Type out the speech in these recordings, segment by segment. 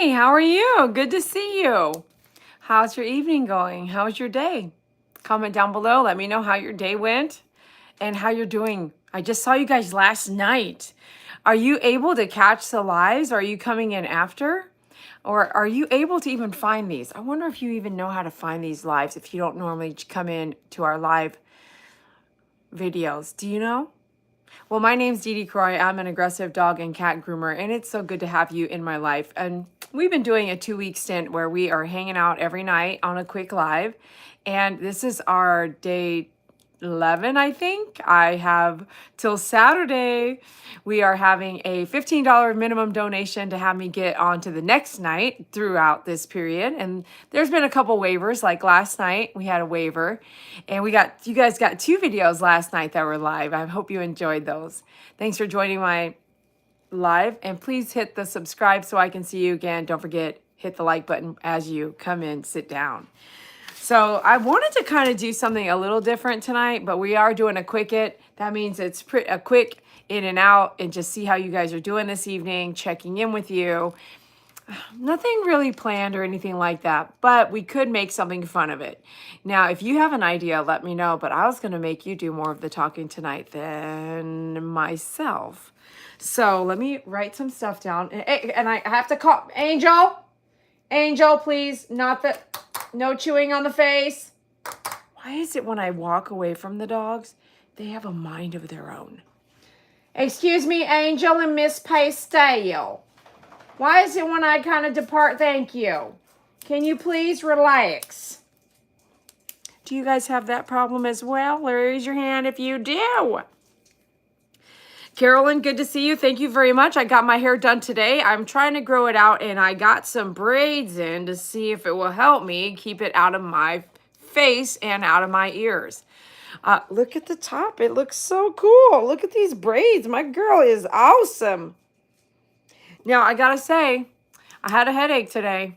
Hey, how are you? Good to see you. How's your evening going? How's your day? Comment down below. Let me know how your day went and how you're doing. I just saw you guys last night. Are you able to catch the lives? Are you coming in after? Or are you able to even find these? I wonder if you even know how to find these lives if you don't normally come in to our live videos. Do you know? Well, my name's Dede Croy. I'm an aggressive dog and cat groomer, and it's so good to have you in my life. And we've been doing a 2-week stint where we are hanging out every night on a quick live. And this is our day 11, I think. I have till Saturday. We are having a $15 minimum donation to have me get on to the next night throughout this period. And there's been a couple waivers, like last night we had a waiver, and you guys got 2 videos last night that were live. I hope you enjoyed those. Thanks for joining my live, and please hit the subscribe so I can see you again. Don't forget, hit the like button as you come in, sit down. So I wanted to kind of do something a little different tonight, but we are doing a Quikit. That means it's a quick in and out, and just see how you guys are doing this evening, checking in with you. Nothing really planned or anything like that, but we could make something fun of it. Now, if you have an idea, let me know, but I was going to make you do more of the talking tonight than myself. So let me write some stuff down. And I have to call Angel. Angel, please. No chewing on the face. Why is it when I walk away from the dogs, they have a mind of their own? Excuse me, Angel and Miss Pastel. Why is it when I kind of depart? Thank you. Can you please relax? Do you guys have that problem as well? Raise your hand if you do. Carolyn, good to see you. Thank you very much. I got my hair done today. I'm trying to grow it out, and I got some braids in to see if it will help me keep it out of my face and out of my ears. Look at the top. It looks so cool. Look at these braids. My girl is awesome. Now, I gotta say, I had a headache today,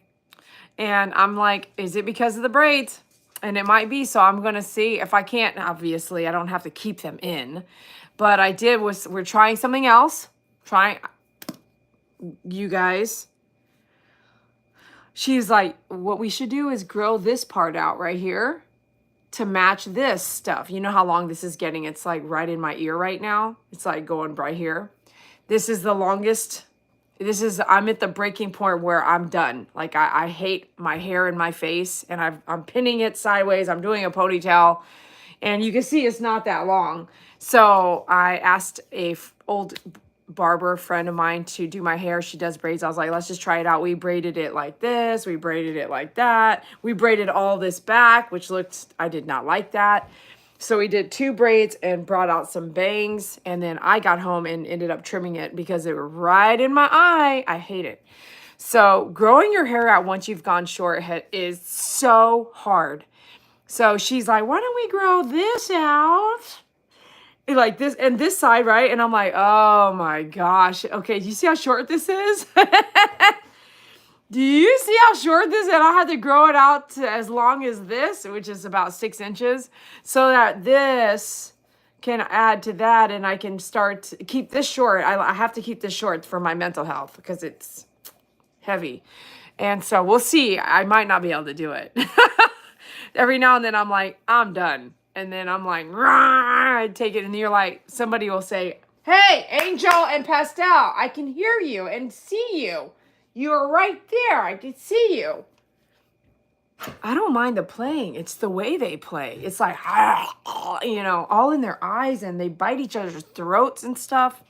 and I'm like, is it because of the braids? And it might be, so I'm gonna see if I can't. Obviously, I don't have to keep them in, but we're trying something else. You guys. She's like, what we should do is grow this part out right here to match this stuff. You know how long this is getting? It's like right in my ear right now. It's like going right here. This is the longest. I'm at the breaking point where I'm done. Like I hate my hair in my face, and I'm pinning it sideways. I'm doing a ponytail, and you can see it's not that long. So I asked a old barber friend of mine to do my hair. She does braids. I was like, let's just try it out. We braided it like this. We braided it like that. We braided all this back, which I did not like that. So we did 2 braids and brought out some bangs, and then I got home and ended up trimming it because they were right in my eye. I hate it. So growing your hair out once you've gone short is so hard. So she's like, why don't we grow this out? Like this and this side, right? And I'm like, oh my gosh. Okay, do you see how short this is? Do you see how short this is? And I had to grow it out to as long as this, which is about 6 inches, so that this can add to that, and I can start to keep this short. I have to keep this short for my mental health because it's heavy. And so we'll see. I might not be able to do it. Every now and then I'm like, I'm done. And then I'm like, I take it, and you're like, somebody will say, hey, Angel and Pastel, I can hear you and see you. You're right there. I can see you. I don't mind the playing. It's the way they play. It's like, all in their eyes, and they bite each other's throats and stuff.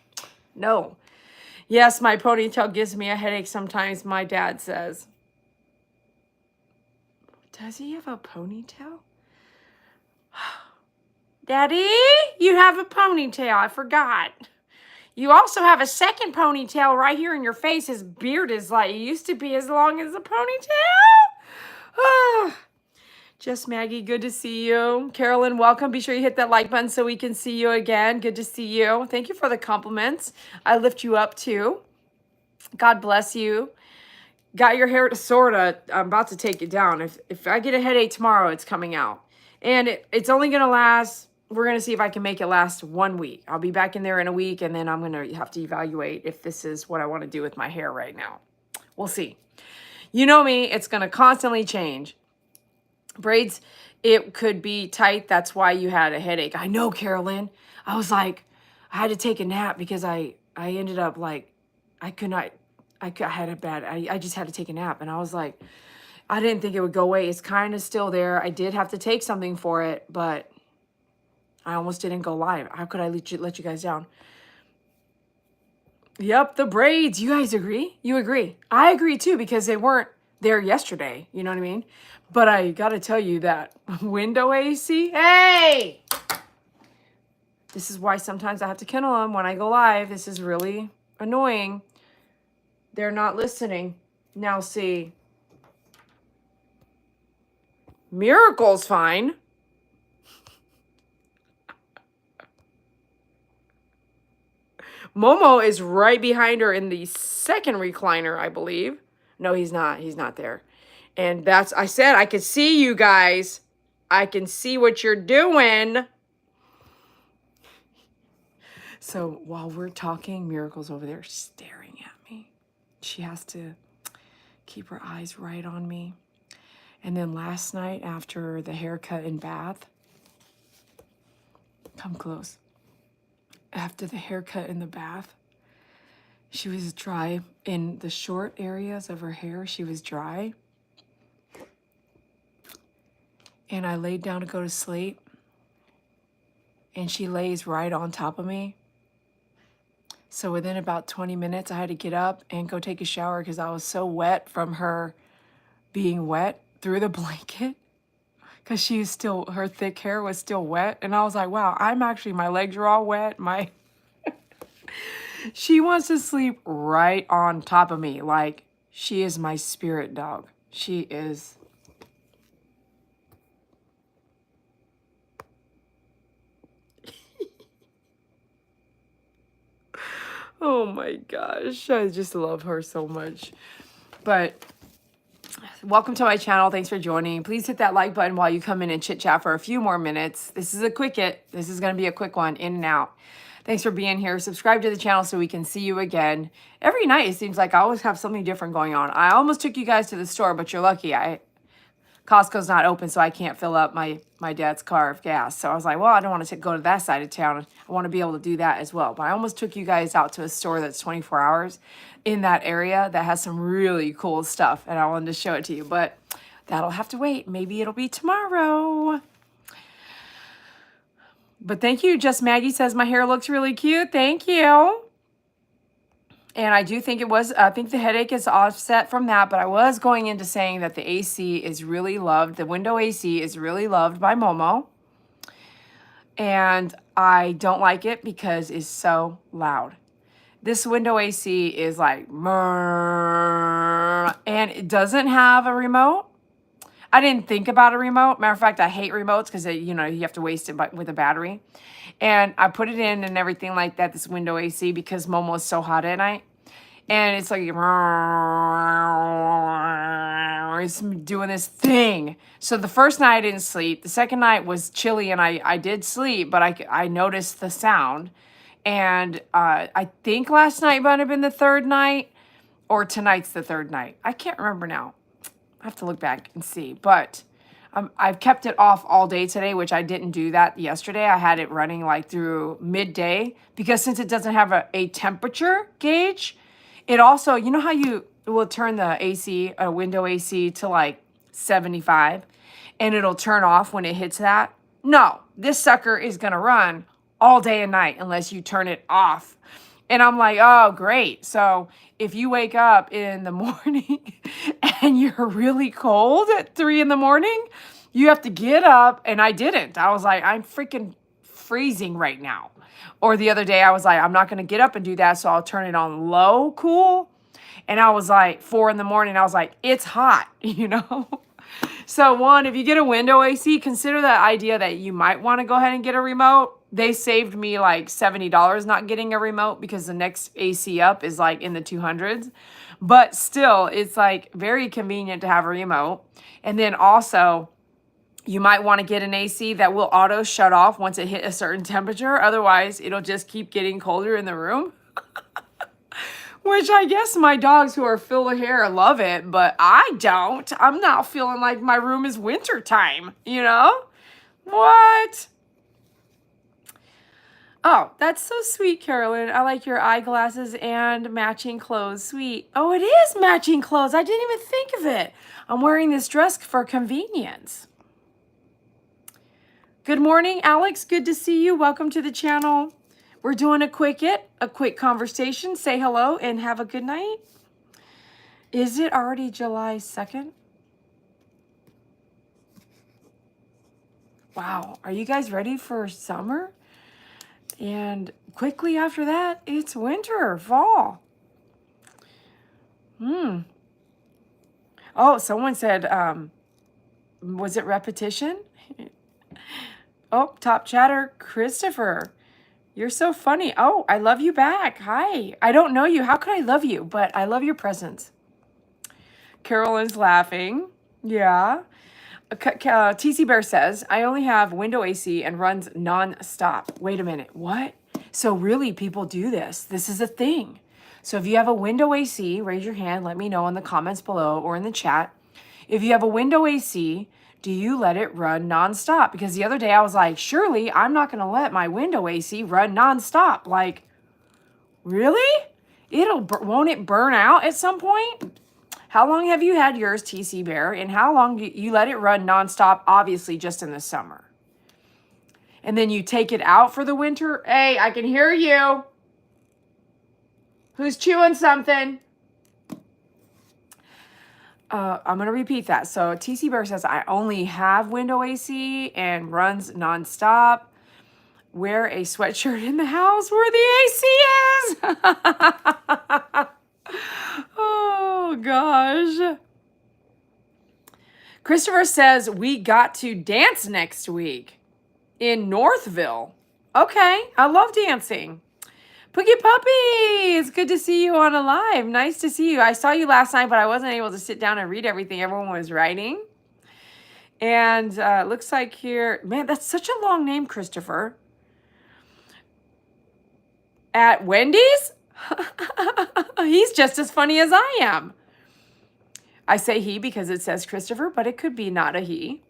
No. Yes, my ponytail gives me a headache sometimes, my dad says. Does he have a ponytail? Daddy, you have a ponytail. I forgot. You also have a second ponytail right here in your face. His beard is like, it used to be as long as a ponytail. Just Maggie, good to see you. Carolyn, welcome. Be sure you hit that like button so we can see you again. Good to see you. Thank you for the compliments. I lift you up too. God bless you. Got your hair sorta. I'm about to take it down. If I get a headache tomorrow, it's coming out. And it's only going to last. We're going to see if I can make it last 1 week. I'll be back in there in a week, and then I'm going to have to evaluate if this is what I want to do with my hair right now. We'll see. You know me, it's going to constantly change. Braids, it could be tight. That's why you had a headache. I know, Carolyn. I was like, I had to take a nap because I ended up like, I could not, I had a bad, I just had to take a nap. And I was like, I didn't think it would go away. It's kind of still there. I did have to take something for it, but I almost didn't go live. How could I let you guys down? Yep, the braids. You guys agree? You agree. I agree too, because they weren't there yesterday. You know what I mean? But I got to tell you that window AC, hey! This is why sometimes I have to kennel them when I go live. This is really annoying. They're not listening. Now see, Miracle's fine. Momo is right behind her in the second recliner, I believe. No, he's not. He's not there. And that's, I said, I can see you guys. I can see what you're doing. So while we're talking, Miracle's over there staring at me. She has to keep her eyes right on me. And then last night after the haircut and bath, come close. After the haircut and the bath, she was dry in the short areas of her hair. She was dry. And I laid down to go to sleep. And she lays right on top of me. So within about 20 minutes, I had to get up and go take a shower because I was so wet from her being wet through the blanket. Because she's still, her thick hair was still wet. And I was like, wow, my legs are all wet. She wants to sleep right on top of me. Like, she is my spirit dog. She is. Oh my gosh, I just love her so much. But welcome to my channel. Thanks for joining. Please hit that like button while you come in and chit chat for a few more minutes. This is a Quikit. This is going to be a quick one, in and out. Thanks for being here. Subscribe to the channel so we can see you again. Every night it seems like I always have something different going on. I almost took you guys to the store, but you're lucky. Costco's not open, so I can't fill up my dad's car of gas. So I was like, well, I don't want to go to that side of town. I want to be able to do that as well. But I almost took you guys out to a store that's 24 hours in that area that has some really cool stuff. And I wanted to show it to you. But that'll have to wait. Maybe it'll be tomorrow. But thank you. Just Maggie says my hair looks really cute. Thank you. And I do think I think the headache is offset from that, but I was going into saying that the AC is really loved. The window AC is really loved by Momo. And I don't like it because it's so loud. This window AC is like, and it doesn't have a remote. I didn't think about a remote. Matter of fact, I hate remotes because you have to waste it with a battery. And I put it in and everything like that, this window AC, because Momo is so hot at night. And it's like, it's doing this thing. So the first night I didn't sleep. The second night was chilly and I did sleep, but I noticed the sound. And I think last night might have been the third night, or tonight's the third night. I can't remember now. I have to look back and see. But I've kept it off all day today, which I didn't do that yesterday. I had it running like through midday because since it doesn't have a temperature gauge, it also, you know how you will turn the AC, a window AC, to like 75 and it'll turn off when it hits that? No, this sucker is going to run all day and night unless you turn it off. And I'm like, oh, great. So if you wake up in the morning and you're really cold at 3 in the morning, you have to get up. And I didn't. I was like, I'm freaking freezing right now. Or the other day I was like, I'm not going to get up and do that. So I'll turn it on low cool. And I was like 4 in the morning. I was like, it's hot, So one, if you get a window AC, consider the idea that you might want to go ahead and get a remote. They saved me like $70 not getting a remote because the next AC up is like in the 200s. But still, it's like very convenient to have a remote. And then also, you might want to get an AC that will auto shut off once it hit a certain temperature. Otherwise, it'll just keep getting colder in the room. Which I guess my dogs who are full of hair love it, but I don't. I'm not feeling like my room is winter time, you know? What? Oh, that's so sweet, Carolyn. I like your eyeglasses and matching clothes. Sweet. Oh, it is matching clothes. I didn't even think of it. I'm wearing this dress for convenience. Good morning, Alex. Good to see you. Welcome to the channel. We're doing a Quikit, a quick conversation. Say hello and have a good night. Is it already July 2nd? Wow. Are you guys ready for summer? And quickly after that, it's winter, fall. Oh, someone said, was it repetition? Oh, top chatter, Christopher. You're so funny. Oh, I love you back. Hi. I don't know you. How could I love you? But I love your presence. Carolyn's laughing. Yeah. TC Bear says, I only have window AC and runs non-stop. Wait a minute. What? So really people do this. This is a thing. So if you have a window AC, raise your hand. Let me know in the comments below or in the chat. If you have a window AC, do you let it run nonstop? Because the other day I was like, surely I'm not going to let my window AC run nonstop. Like, really? Won't it burn out at some point? How long have you had yours, TC Bear? And how long do you let it run nonstop? Obviously, just in the summer. And then you take it out for the winter. Hey, I can hear you. Who's chewing something? I'm going to repeat that. So TC Bear says, I only have window AC and runs nonstop. Wear a sweatshirt in the house where the AC is. Oh, gosh. Christopher says, we got to dance next week in Northville. Okay, I love dancing. Pookie Puppy, it's good to see you on a live. Nice to see you. I saw you last night, but I wasn't able to sit down and read everything everyone was writing. And looks like here, man, that's such a long name, Christopher. At Wendy's? He's just as funny as I am. I say he because it says Christopher, but it could be not a he.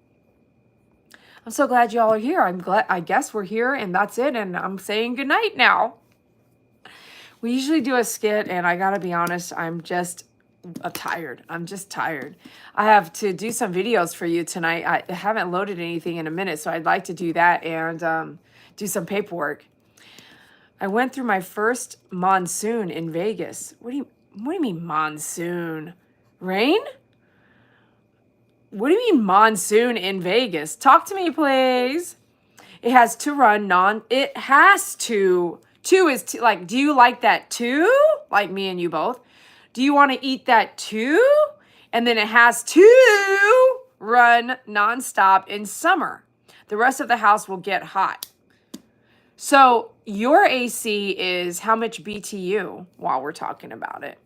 I'm so glad you all are here. I guess we're here and that's it. And I'm saying goodnight now. We usually do a skit and I gotta be honest, I'm just tired. I'm just tired. I have to do some videos for you tonight. I haven't loaded anything in a minute, so I'd like to do that and do some paperwork. I went through my first monsoon in Vegas. What do you mean monsoon? Rain? What do you mean monsoon in Vegas? Talk to me, please. It has to run it has to. Two is like, do you like that too? Like me and you both. Do you want to eat that too? And then it has to run nonstop in summer. The rest of the house will get hot. So your AC is how much BTU while we're talking about it?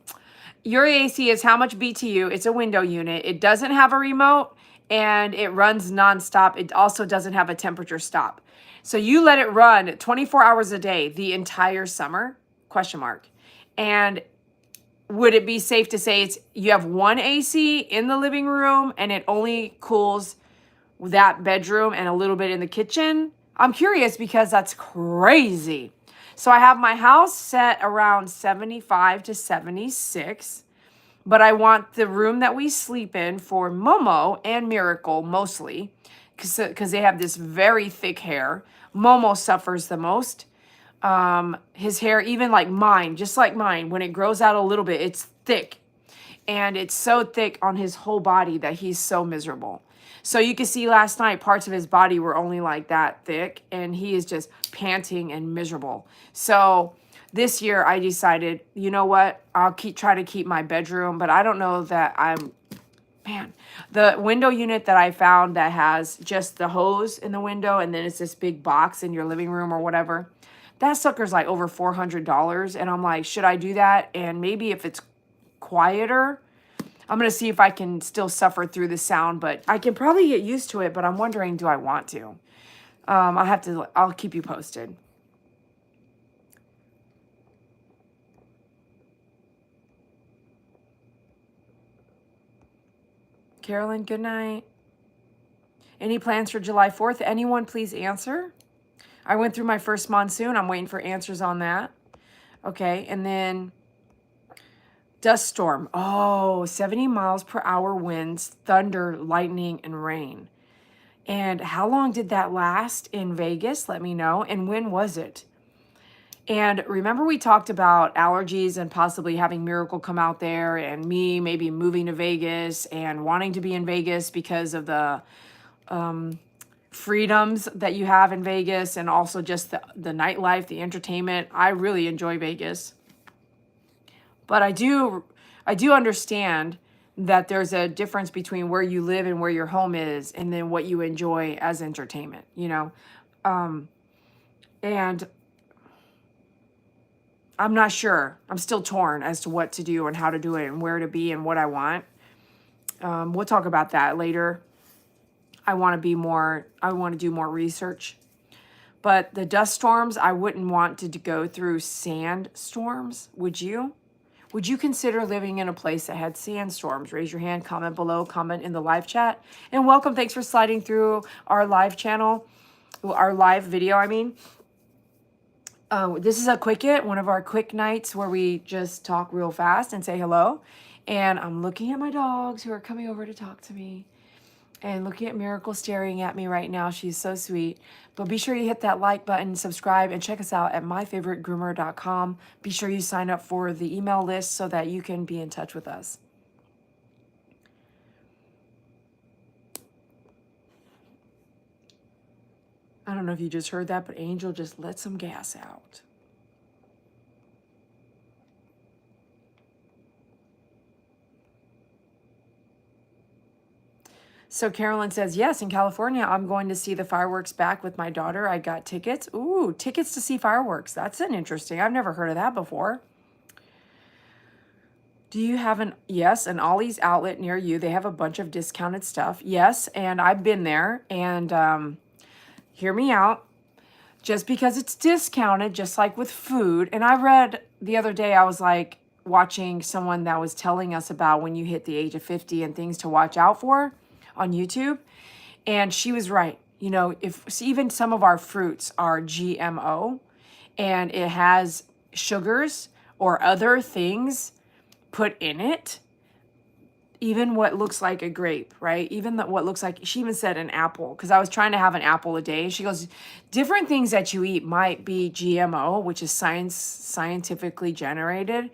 Your AC is how much BTU? It's a window unit. It doesn't have a remote and it runs nonstop. It also doesn't have a temperature stop. So you let it run 24 hours a day the entire summer? Question mark. And would it be safe to say you have one AC in the living room and it only cools that bedroom and a little bit in the kitchen? I'm curious because that's crazy. So I have my house set around 75 to 76, but I want the room that we sleep in for Momo and Miracle mostly because they have this very thick hair. Momo suffers the most. His hair, even like mine, just like mine, when it grows out a little bit, it's thick. And it's so thick on his whole body that he's so miserable. So you can see last night, parts of his body were only like that thick. And he is just panting and miserable. So this year I decided, you know what? I'll try to keep my bedroom. But I don't know that man, the window unit that I found that has just the hose in the window and then it's this big box in your living room or whatever, that sucker's like over $400. And I'm like, should I do that? And maybe if it's quieter, I'm going to see if I can still suffer through the sound, but I can probably get used to it, but I'm wondering, do I want to? I'll keep you posted. Carolyn, good night. Any plans for July 4th? Anyone please answer? I went through my first monsoon. I'm waiting for answers on that. Okay, and then dust storm. Oh, 70 miles per hour winds, thunder, lightning, and rain. And how long did that last in Vegas? Let me know. And when was it? And remember we talked about allergies and possibly having Miracle come out there and me maybe moving to Vegas and wanting to be in Vegas because of the freedoms that you have in Vegas and also just the nightlife, the entertainment. I really enjoy Vegas. But I do understand that there's a difference between where you live and where your home is and then what you enjoy as entertainment, you know? And I'm not sure. I'm still torn as to what to do and how to do it and where to be and what I want. We'll talk about that later. I want to do more research. But the dust storms, I wouldn't want to go through sandstorms. Would you? Would you consider living in a place that had sandstorms? Raise your hand, comment below, comment in the live chat. And welcome. Thanks for sliding through our live channel, our live video, I mean. This is a Quikit, one of our quick nights where we just talk real fast and say hello. And I'm looking at my dogs who are coming over to talk to me. And looking at Miracle staring at me right now. She's so sweet. But be sure you hit that like button, subscribe, and check us out at myfavoritegroomer.com. Be sure you sign up for the email list so that you can be in touch with us. I don't know if you just heard that, but Angel just let some gas out. So Carolyn says, yes, in California, I'm going to see the fireworks back with my daughter. I got tickets. Ooh, tickets to see fireworks. That's an interesting. I've never heard of that before. Do you have an Ollie's outlet near you? They have a bunch of discounted stuff. Yes, and I've been there. And hear me out. Just because it's discounted, just like with food. And I read the other day, I was like watching someone that was telling us about when you hit the age of 50 and things to watch out for on YouTube. And she was right. You know, if even some of our fruits are GMO and it has sugars or other things put in it, even what looks like a grape, right? Even what looks like, she even said an apple, because I was trying to have an apple a day. She goes, different things that you eat might be GMO, which is scientifically generated.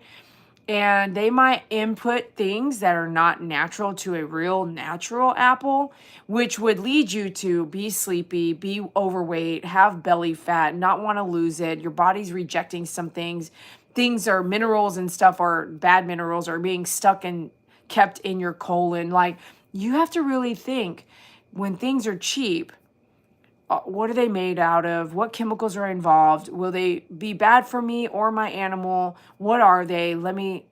And they might input things that are not natural to a real natural apple, which would lead you to be sleepy, be overweight, have belly fat, not want to lose it. Your body's rejecting some things. Things are minerals and stuff are bad minerals are being stuck and kept in your colon. Like, you have to really think when things are cheap, what are they made out of? What chemicals are involved? Will they be bad for me or my animal? What are they? Let me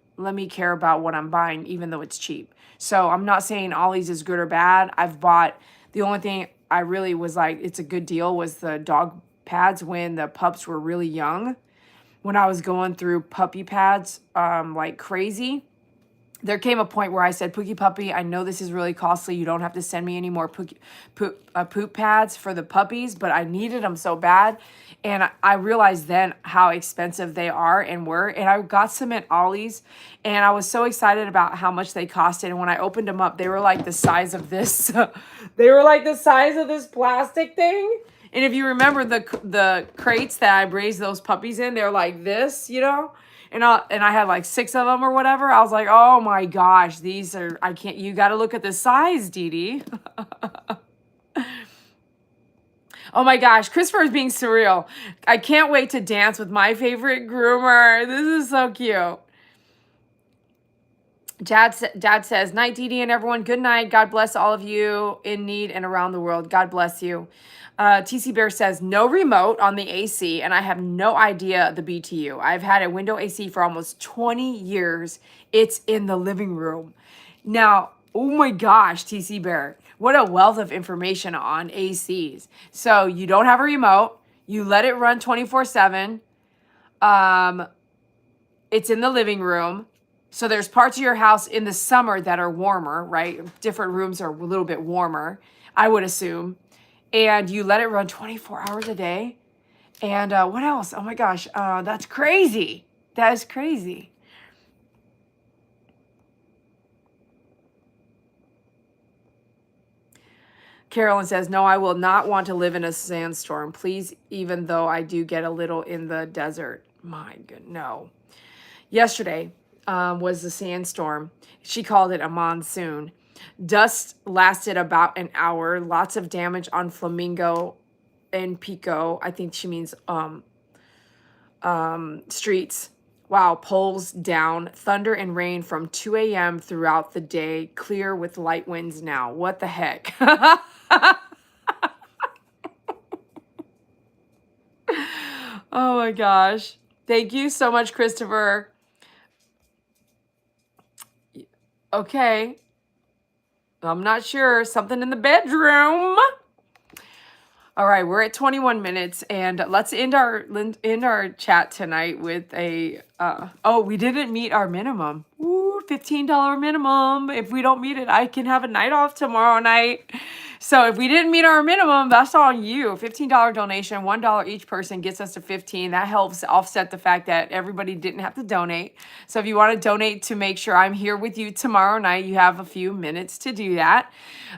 care about what I'm buying, even though it's cheap. So I'm not saying Ollie's is good or bad. I've bought, the only thing I really was like, it's a good deal, was the dog pads when the pups were really young. When I was going through puppy pads like crazy, there came a point where I said, Pookie Puppy, I know this is really costly. You don't have to send me any more poop pads for the puppies, but I needed them so bad. And I realized then how expensive they are and were. And I got some at Ollie's, and I was so excited about how much they costed. And when I opened them up, they were like the size of this. They were like the size of this plastic thing. And if you remember the crates that I raised those puppies in, they're like this, you know? And I had like 6 of them or whatever. I was like, oh my gosh, these are, I can't, you got to look at the size, Dede. Oh my gosh, Christopher is being surreal. I can't wait to dance with my favorite groomer. This is so cute. Dad says, night, Dede and everyone. Good night. God bless all of you in need and around the world. God bless you. TC Bear says, no remote on the AC, and I have no idea the BTU. I've had a window AC for almost 20 years. It's in the living room. Now, oh my gosh, TC Bear, what a wealth of information on ACs. So you don't have a remote. You let it run 24/7. It's in the living room. So there's parts of your house in the summer that are warmer, right? Different rooms are a little bit warmer, I would assume. And you let it run 24 hours a day. And what else? Oh my gosh, that's crazy. That is crazy. Carolyn says, no, I will not want to live in a sandstorm. Please, even though I do get a little in the desert. My goodness, no. Yesterday was the sandstorm. She called it a monsoon. Dust lasted about an hour. Lots of damage on Flamingo and Pico. I think she means streets. Wow, poles down. Thunder and rain from 2 a.m. throughout the day. Clear with light winds now. What the heck? Oh my gosh. Thank you so much, Christopher. Okay. I'm not sure. Something in the bedroom. All right, we're at 21 minutes, and let's end our chat tonight with a oh, we didn't meet our minimum. Ooh, $15 minimum. If we don't meet it, I can have a night off tomorrow night. So if we didn't meet our minimum, that's on you. $15 donation, $1 each person gets us to 15. That helps offset the fact that everybody didn't have to donate. So if you want to donate to make sure I'm here with you tomorrow night, you have a few minutes to do that.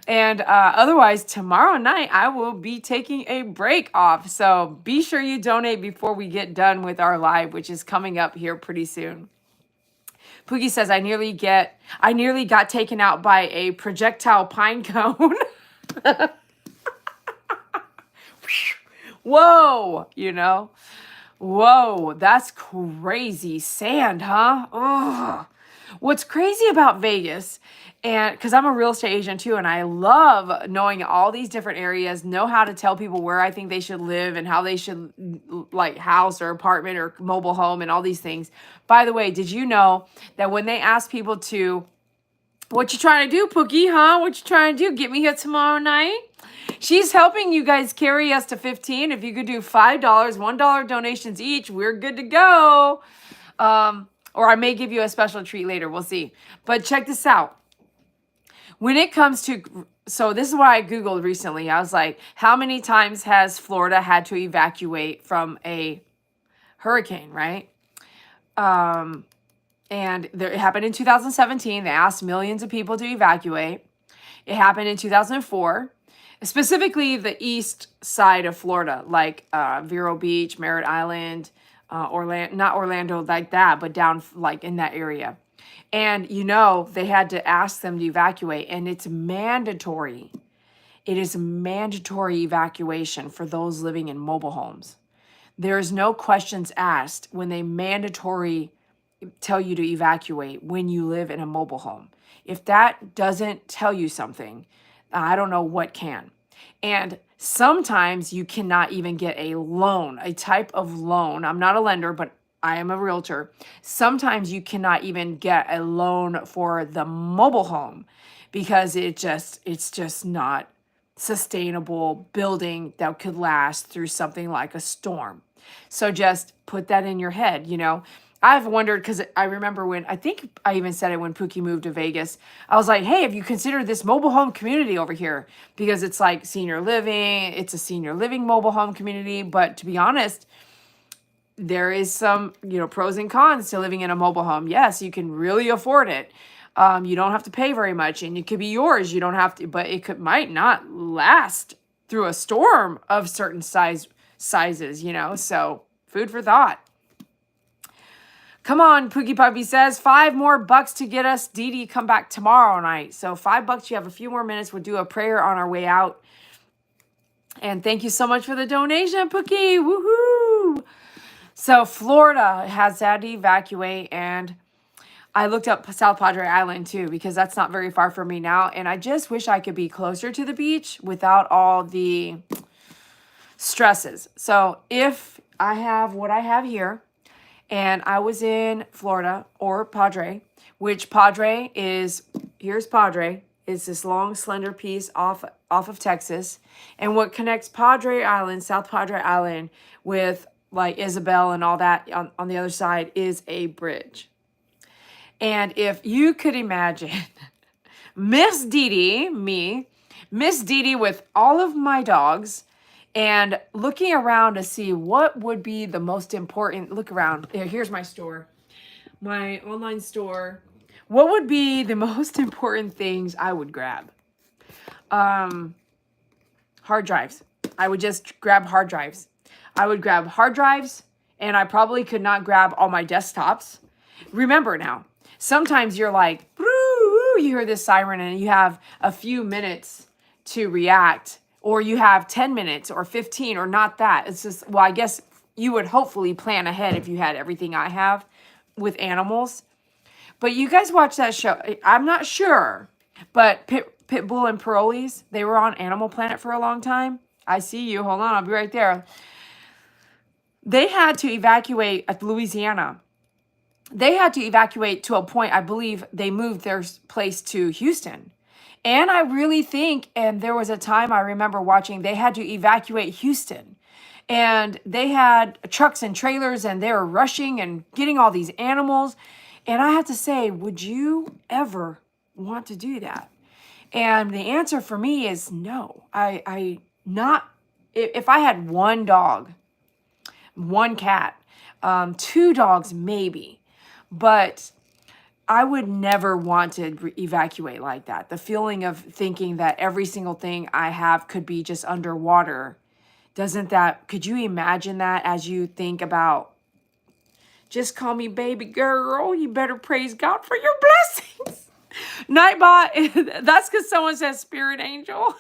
And otherwise, tomorrow night, I will be taking a break off. So be sure you donate before we get done with our live, which is coming up here pretty soon. Pookie says, I nearly got taken out by a projectile pine cone. Whoa, you know? Whoa, that's crazy. Sand, huh? Ugh. What's crazy about Vegas, and because I'm a real estate agent too, and I love knowing all these different areas, know how to tell people where I think they should live and how they should, like, house or apartment or mobile home and all these things. By the way, did you know that when they ask people to, what you trying to do, Pookie, huh? What you trying to do? Get me here tomorrow night? She's helping you guys carry us to 15. If you could do $5, $1 donations each, we're good to go. Or I may give you a special treat later. We'll see. But check this out. When it comes to, so this is what I Googled recently. I was like, how many times has Florida had to evacuate from a hurricane, right? And it happened in 2017. They asked millions of people to evacuate. It happened in 2004. Specifically the east side of Florida, like Vero Beach, Merritt Island, Orlando, not Orlando like that, but down like in that area. And you know, they had to ask them to evacuate, and it's mandatory. It is mandatory evacuation for those living in mobile homes. There is no questions asked when they mandatory tell you to evacuate when you live in a mobile home. If that doesn't tell you something, I don't know what can. And sometimes you cannot even get a loan, a type of loan. I'm not a lender, but I am a realtor. Sometimes you cannot even get a loan for the mobile home because it's just not sustainable building that could last through something like a storm. So just put that in your head, you know. I've wondered, because I remember when, I think I even said it when Pookie moved to Vegas, I was like, hey, have you considered this mobile home community over here? Because it's like senior living, it's a senior living mobile home community. But to be honest, there is some, you know, pros and cons to living in a mobile home. Yes, you can really afford it. You don't have to pay very much, and it could be yours. You don't have to, but it might not last through a storm of certain sizes, you know. So food for thought. Come on, Pookie Puppy says, $5 more to get us Dede come back tomorrow night. So $5, you have a few more minutes. We'll do a prayer on our way out. And thank you so much for the donation, Pookie. Woohoo! So Florida has had to evacuate, and I looked up South Padre Island too, because that's not very far from me now. And I just wish I could be closer to the beach without all the stresses. So if I have what I have here, and I was in Florida or Padre, which Padre is, here's Padre, is this long, slender piece off of Texas. And what connects Padre Island, South Padre Island, with like Isabel and all that on the other side is a bridge. And if you could imagine Miss Dede, me, Miss Dede with all of my dogs and looking around to see what would be the most important. Look around. Here's my store, my online store. What would be the most important things I would grab? Hard drives. I would just grab hard drives. I would grab hard drives, and I probably could not grab all my desktops. Remember now, sometimes you're like, you hear this siren and you have a few minutes to react, or you have 10 minutes or 15 or not that. It's just, well, I guess you would hopefully plan ahead if you had everything I have with animals. But you guys watch that show. I'm not sure, but Pitbull and Parolees, they were on Animal Planet for a long time. I see you. Hold on. I'll be right there. They had to evacuate at Louisiana. They had to evacuate to a point, I believe they moved their place to Houston. And I really think, and there was a time I remember watching, they had to evacuate Houston. And they had trucks and trailers and they were rushing and getting all these animals. And I have to say, would you ever want to do that? And the answer for me is no. I not, if I had one dog, one cat, two dogs maybe, but I would never want to evacuate like that. The feeling of thinking that every single thing I have could be just underwater, could you imagine that as you think about, just call me baby girl, you better praise God for your blessings. Nightbot, that's because someone says spirit angel.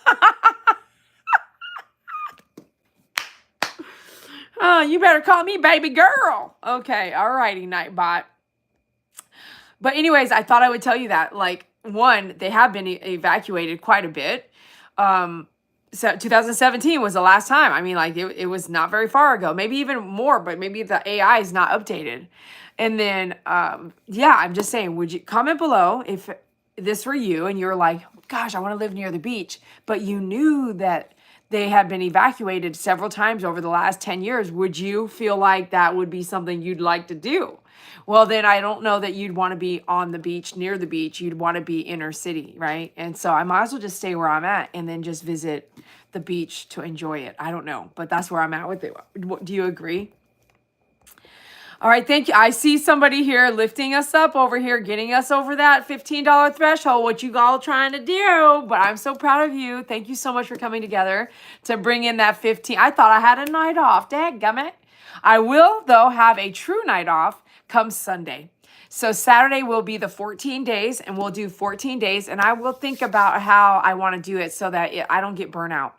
Oh, you better call me baby girl. Okay, all righty, Nightbot. But anyways, I thought I would tell you that. Like, one, they have been evacuated quite a bit. So 2017 was the last time. I mean, like, it was not very far ago. Maybe even more, but maybe the AI is not updated. And then, yeah, I'm just saying, would you comment below if this were you and you're like, gosh, I want to live near the beach, but you knew that they had been evacuated several times over the last 10 years. Would you feel like that would be something you'd like to do? Well, then I don't know that you'd want to be on the beach, near the beach. You'd want to be inner city, right? And so I might as well just stay where I'm at and then just visit the beach to enjoy it. I don't know, but that's where I'm at with it. Do you agree? All right, thank you. I see somebody here lifting us up over here, getting us over that $15 threshold, what you all trying to do. But I'm so proud of you. Thank you so much for coming together to bring in that 15. I thought I had a night off. Dadgummit. I will, though, have a true night off come Sunday. So Saturday will be the 14 days, and we'll do 14 days. And I will think about how I want to do it so that I don't get burnt out.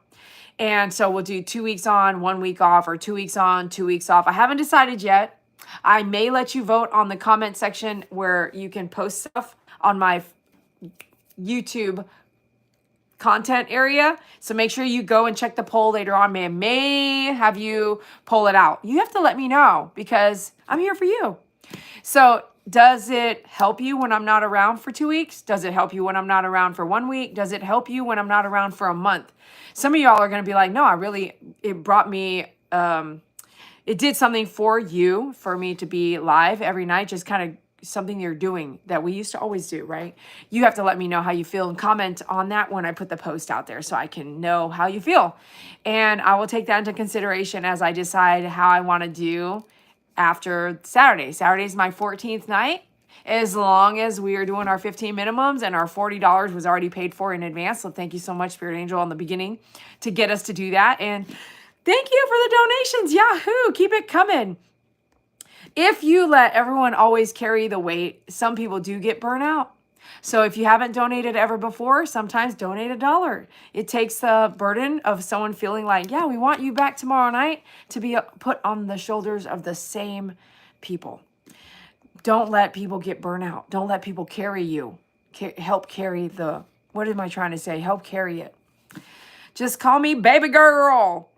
And so we'll do 2 weeks on, 1 week off, or 2 weeks on, 2 weeks off. I haven't decided yet. I may let you vote on the comment section where you can post stuff on my YouTube content area. So make sure you go and check the poll later on. I may have you poll it out. You have to let me know because I'm here for you. So does it help you when I'm not around for 2 weeks? Does it help you when I'm not around for 1 week? Does it help you when I'm not around for a month? Some of y'all are going to be like, no, it brought me, it did something for you, for me to be live every night, just kind of something you're doing that we used to always do, right? You have to let me know how you feel and comment on that when I put the post out there so I can know how you feel. And I will take that into consideration as I decide how I want to do after Saturday. Saturday's my 14th night. As long as we are doing our 15 minimums and our $40 was already paid for in advance. So thank you so much, Spirit Angel, in the beginning to get us to do that. And thank you for the donations. Yahoo! Keep it coming. If you let everyone always carry the weight, some people do get burnt out. So if you haven't donated ever before, sometimes donate $1. It takes the burden of someone feeling like, yeah, we want you back tomorrow night to be put on the shoulders of the same people. Don't let people get burnt out. Don't let people carry you. Help carry what am I trying to say? Help carry it. Just call me baby girl.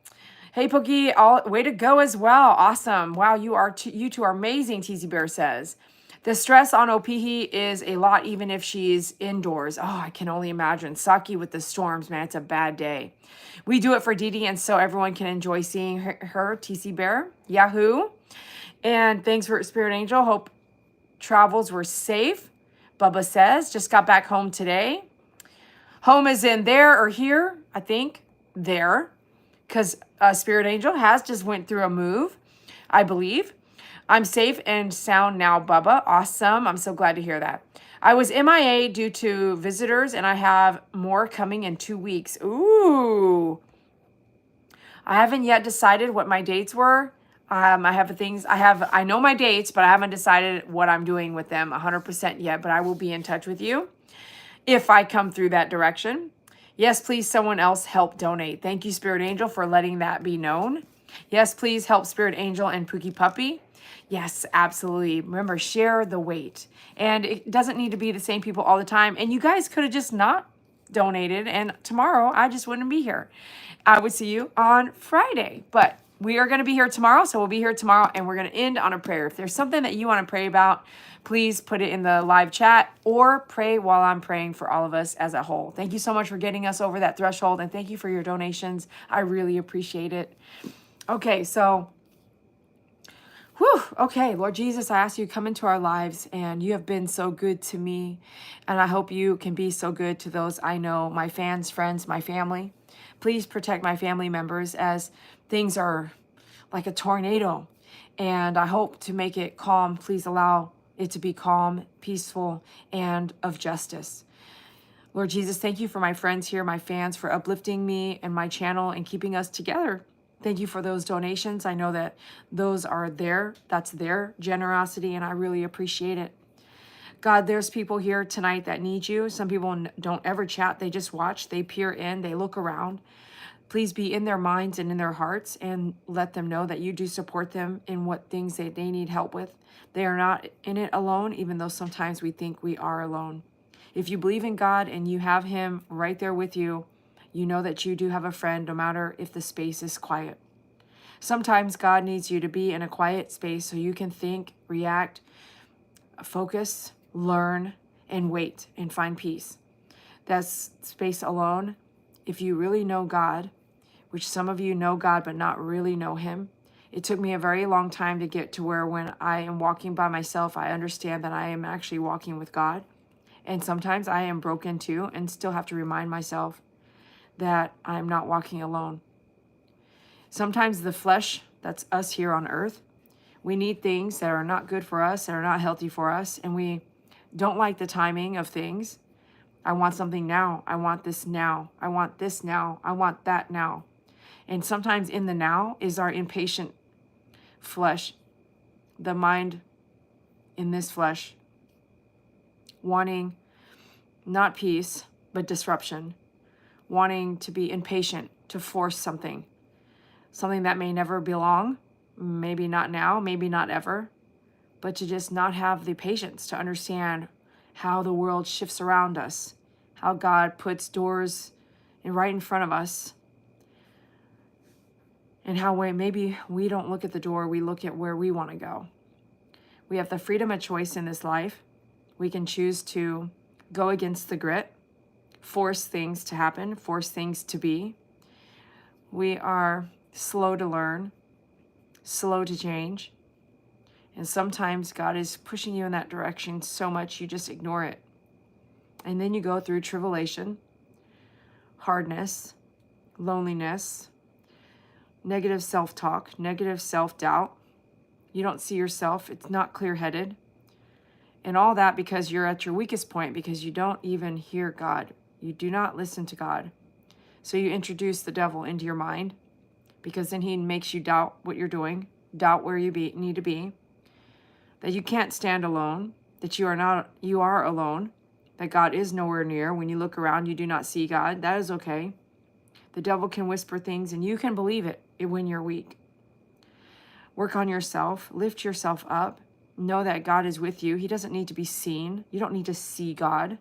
Hey, Pookie, way to go as well. Awesome. Wow, you two are amazing, TZ Bear says. The stress on Opihi is a lot, even if she's indoors. Oh, I can only imagine. Saki with the storms, man. It's a bad day. We do it for Dede, and so everyone can enjoy seeing her TC Bear. Yahoo. And thanks for Spirit Angel. Hope travels were safe. Bubba says, just got back home today. Home is in there or here, I think. There. Because Spirit Angel has just went through a move, I believe. I'm safe and sound now, Bubba. Awesome. I'm so glad to hear that. I was MIA due to visitors, and I have more coming in 2 weeks. Ooh. I haven't yet decided what my dates were. I know my dates, but I haven't decided what I'm doing with them 100% yet, but I will be in touch with you if I come through that direction. Yes, please, someone else help donate. Thank you, Spirit Angel, for letting that be known. Yes, please help Spirit Angel and Pookie Puppy. Yes, absolutely. Remember, share the weight. And it doesn't need to be the same people all the time. And you guys could have just not donated, and tomorrow I just wouldn't be here. I would see you on Friday. But we are going to be here tomorrow, so we'll be here tomorrow, and we're going to end on a prayer. If there's something that you want to pray about, please put it in the live chat or pray while I'm praying for all of us as a whole. Thank you so much for getting us over that threshold, and thank you for your donations. I really appreciate it. Okay, so, okay, Lord Jesus, I ask you to come into our lives, and you have been so good to me, and I hope you can be so good to those I know, my fans, friends, my family. Please protect my family members as things are like a tornado, and I hope to make it calm. Please allow it to be calm, peaceful, and of justice. Lord Jesus, thank you for my friends here, my fans, for uplifting me and my channel and keeping us together. Thank you for those donations. I know that those are that's their generosity, and I really appreciate it. God, there's people here tonight that need you. Some people don't ever chat. They just watch. They peer in. They look around. Please be in their minds and in their hearts, and let them know that you do support them in what things they need help with. They are not in it alone, even though sometimes we think we are alone. If you believe in God and you have him right there with you, you know that you do have a friend, no matter if the space is quiet. Sometimes God needs you to be in a quiet space so you can think, react, focus, learn, and wait and find peace. That's space alone. If you really know God, which some of you know God but not really know him, it took me a very long time to get to where when I am walking by myself, I understand that I am actually walking with God. And sometimes I am broken too and still have to remind myself that I'm not walking alone. Sometimes the flesh, that's us here on earth, we need things that are not good for us, that are not healthy for us, and we don't like the timing of things. I want something now. I want this now. I want this now. I want that now. And sometimes in the now is our impatient flesh, the mind in this flesh, wanting not peace, but disruption, wanting to be impatient, to force something that may never belong, maybe not now, maybe not ever, but to just not have the patience to understand how the world shifts around us, how God puts doors right in front of us, and how maybe we don't look at the door, we look at where we want to go. We have the freedom of choice in this life. We can choose to go against the grit, force things to happen, force things to be. We are slow to learn, slow to change. And sometimes God is pushing you in that direction so much you just ignore it. And then you go through tribulation, hardness, loneliness, negative self-talk, negative self-doubt. You don't see yourself. It's not clear-headed. And all that because you're at your weakest point, because you don't even hear God. You do not listen to God. So you introduce the devil into your mind, because then he makes you doubt what you're doing, doubt where you need to be, that you can't stand alone, that you are alone, that God is nowhere near. When you look around, you do not see God. That is okay. The devil can whisper things, and you can believe it when you're weak. Work on yourself. Lift yourself up. Know that God is with you. He doesn't need to be seen. You don't need to see God.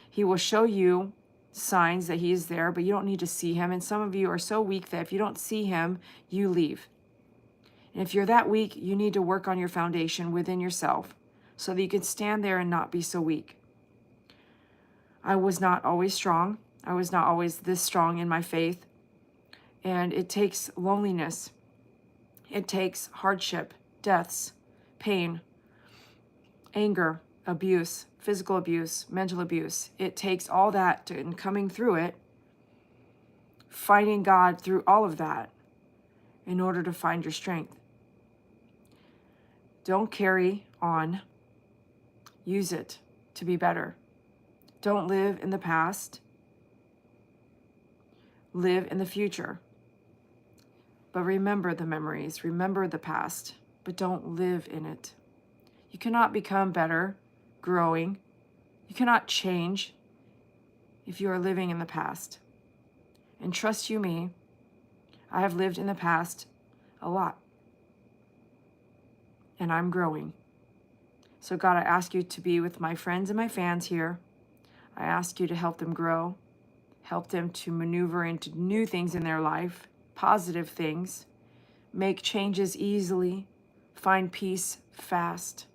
He will show you signs that he is there, but you don't need to see him. And some of you are so weak that if you don't see him, you leave. And if you're that weak, you need to work on your foundation within yourself so that you can stand there and not be so weak. I was not always strong. I was not always this strong in my faith. And it takes loneliness. It takes hardship, deaths, pain, anger, abuse, physical abuse, mental abuse. It takes all that and coming through it, finding God through all of that in order to find your strength. Don't carry on. Use it to be better. Don't live in the past. Live in the future. But remember the memories, remember the past, but don't live in it. You cannot become better, growing. You cannot change if you are living in the past. And trust you me, I have lived in the past a lot. And I'm growing. So God, I ask you to be with my friends and my fans here. I ask you to help them grow, help them to maneuver into new things in their life, positive things, make changes easily, find peace fast.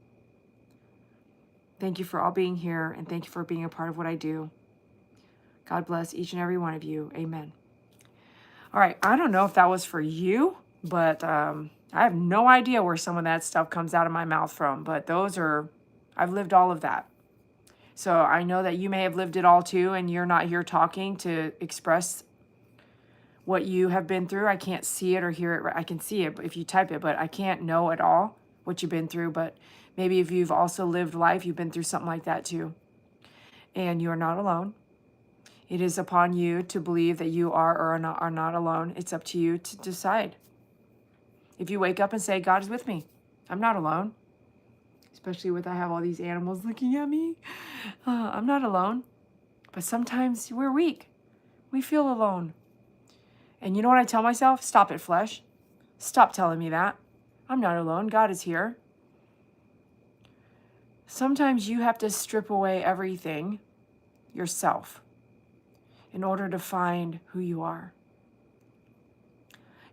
Thank you for all being here, and thank you for being a part of what I do. God bless each and every one of you. Amen. All right, I don't know if that was for you, but I have no idea where some of that stuff comes out of my mouth from, but I've lived all of that. So I know that you may have lived it all too, and you're not here talking to express what you have been through. I can't see it or hear it. I can see it if you type it, but I can't know at all what you've been through. But maybe if you've also lived life, you've been through something like that too. And you are not alone. It is upon you to believe that you are or are not alone. It's up to you to decide. If you wake up and say, God is with me, I'm not alone. Especially with I have all these animals looking at me. I'm not alone. But sometimes we're weak. We feel alone. And you know what I tell myself? Stop it, flesh. Stop telling me that. I'm not alone. God is here. Sometimes you have to strip away everything yourself in order to find who you are.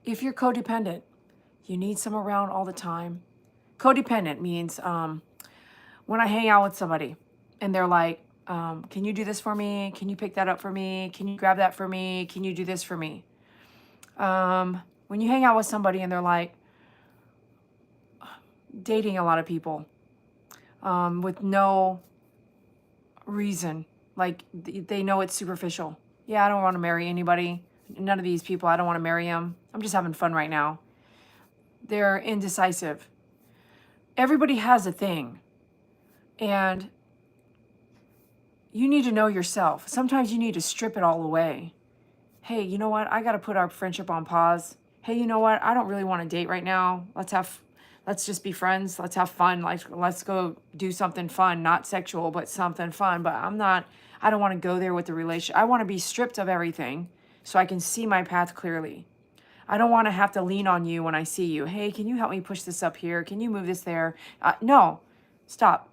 If you're codependent, you need someone around all the time. Codependent means when I hang out with somebody and they're like, can you do this for me? Can you pick that up for me? Can you grab that for me? Can you do this for me? When you hang out with somebody and they're like dating a lot of people with no reason, like they know it's superficial. Yeah, I don't want to marry anybody. None of these people, I don't want to marry them. I'm just having fun right now. They're indecisive. Everybody has a thing. And you need to know yourself. Sometimes you need to strip it all away. Hey, you know what? I got to put our friendship on pause. Hey, you know what? I don't really want to date right now. Let's just be friends. Let's have fun. Let's go do something fun, not sexual, but something fun. But I don't want to go there with the relationship. I want to be stripped of everything so I can see my path clearly. I don't want to have to lean on you when I see you. Hey, can you help me push this up here? Can you move this there? No, stop.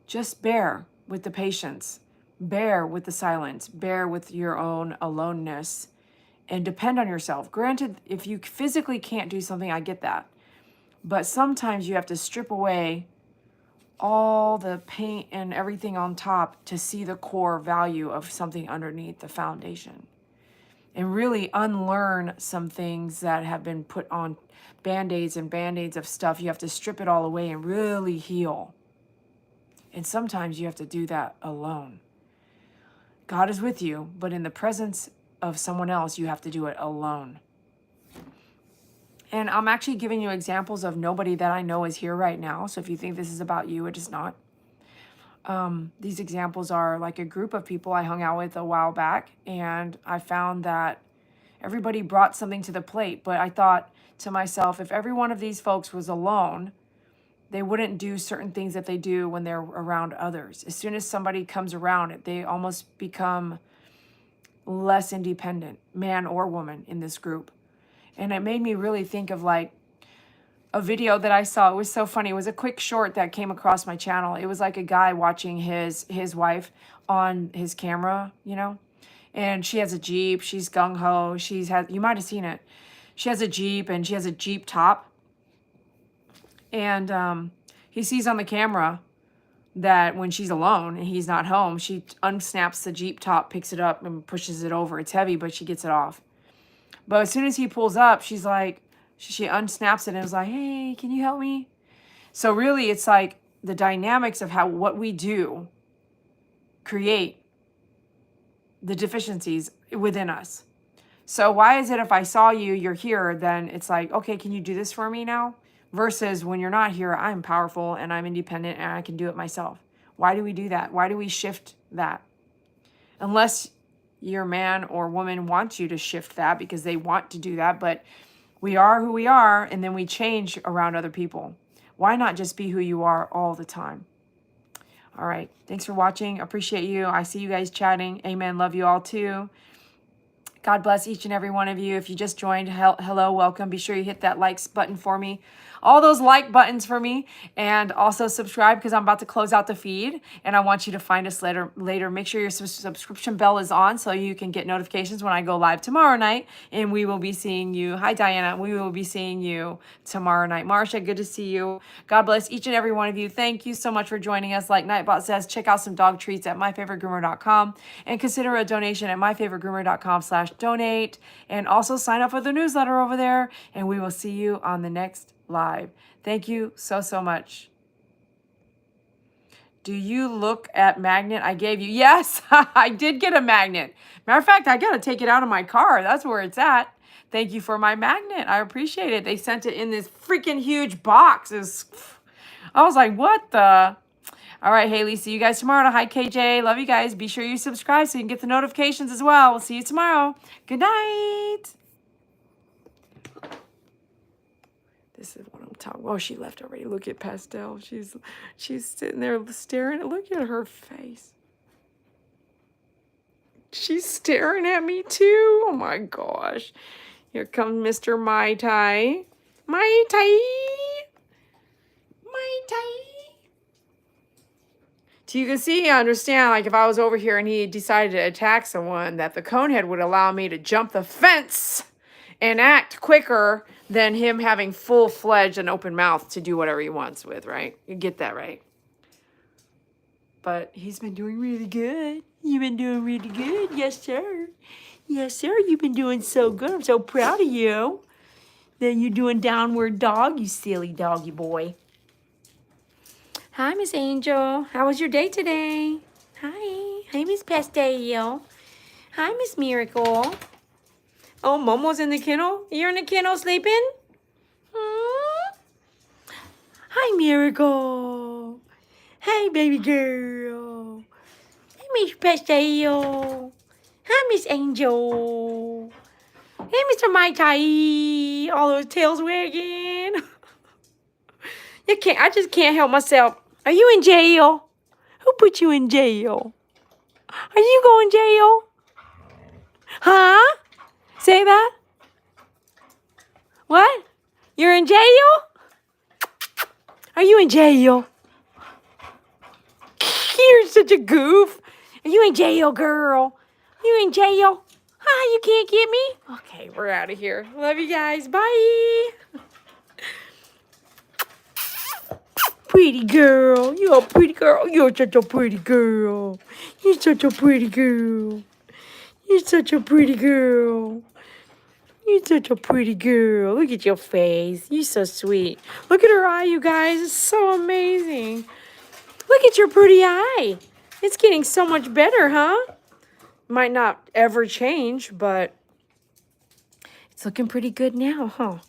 Just bear with the patience. Bear with the silence. Bear with your own aloneness and depend on yourself. Granted, if you physically can't do something, I get that. But sometimes you have to strip away all the paint and everything on top to see the core value of something underneath the foundation. And really unlearn some things that have been put on band-aids and band-aids of stuff. You have to strip it all away and really heal. And sometimes you have to do that alone. God is with you, but in the presence of someone else, you have to do it alone. And I'm actually giving you examples of nobody that I know is here right now. So if you think this is about you, it is not. These examples are like a group of people I hung out with a while back, and I found that everybody brought something to the plate. But I thought to myself, if every one of these folks was alone, they wouldn't do certain things that they do when they're around others. As soon as somebody comes around, they almost become less independent, man or woman, in this group. And it made me really think of like a video that I saw. It was so funny. It was a quick short that came across my channel. It was like a guy watching his wife on his camera, you know, and she has a Jeep. She's gung-ho. You might have seen it. She has a Jeep, and she has a Jeep top. And he sees on the camera that when she's alone and he's not home, she unsnaps the Jeep top, picks it up, and pushes it over. It's heavy, but she gets it off. But as soon as he pulls up, she unsnaps it and is like, hey, can you help me? So really, it's like the dynamics of what we do create the deficiencies within us. So why is it if I saw you, you're here, then it's like, okay, can you do this for me now? Versus when you're not here, I'm powerful and I'm independent and I can do it myself. Why do we do that? Why do we shift that? Unless your man or woman wants you to shift that because they want to do that, but we are who we are and then we change around other people. Why not just be who you are all the time? All right. Thanks for watching. Appreciate you. I see you guys chatting. Amen. Love you all too. God bless each and every one of you. If you just joined, hello, welcome. Be sure you hit that likes button for me. All those like buttons for me. And also subscribe because I'm about to close out the feed. And I want you to find us later. Make sure your subscription bell is on so you can get notifications when I go live tomorrow night. And we will be seeing you. Hi, Diana. We will be seeing you tomorrow night. Marsha, good to see you. God bless each and every one of you. Thank you so much for joining us. Like Nightbot says, check out some dog treats at myfavoritegroomer.com and consider a donation at myfavoritegroomer.com/donate. And also sign up for the newsletter over there. And we will see you on the next live. Thank you so, so much. Do you look at magnet I gave you? Yes, I did get a magnet. Matter of fact, I got to take it out of my car. That's where it's at. Thank you for my magnet. I appreciate it. They sent it in this freaking huge box. I was like, what the? All right, Haley, see you guys tomorrow. Hi, KJ. Love you guys. Be sure you subscribe so you can get the notifications as well. We'll see you tomorrow. Good night. This is what I'm talking about. Oh, she left already. Look at Pastel. She's sitting there staring. Look at her face. She's staring at me too. Oh my gosh. Here comes Mr. Mai Tai. Mai Tai. Mai Tai. So you can see, understand, like if I was over here and he decided to attack someone, that the conehead would allow me to jump the fence and act quicker than him having full-fledged and open mouth to do whatever he wants with, right? You get that, right? But he's been doing really good. You've been doing really good. Yes, sir. Yes, sir. You've been doing so good. I'm so proud of you. Then you're doing downward dog, you silly doggy boy. Hi, Miss Angel. How was your day today? Hi. Hi, Miss Pastel. Hi, Miss Miracle. Oh, Momo's in the kennel? You're in the kennel sleeping? Hmm? Hi, Miracle. Hey, baby girl. Hey, Miss Pastel. Hi, Miss Angel. Hey, Mr. Mai Tai. All those tails wagging. I just can't help myself. Are you in jail? Who put you in jail? Are you going to jail? Huh? Say that? What? You're in jail? Are you in jail? You're such a goof. Are you in jail, girl? You in jail? Huh? You can't get me? Okay, we're out of here. Love you guys. Bye. Pretty girl. You're a pretty girl. You're such a pretty girl. You're such a pretty girl. You're such a pretty girl. You're such a pretty girl. Look at your face. You're so sweet. Look at her eye, you guys. It's so amazing. Look at your pretty eye. It's getting so much better, huh? Might not ever change, but it's looking pretty good now, huh?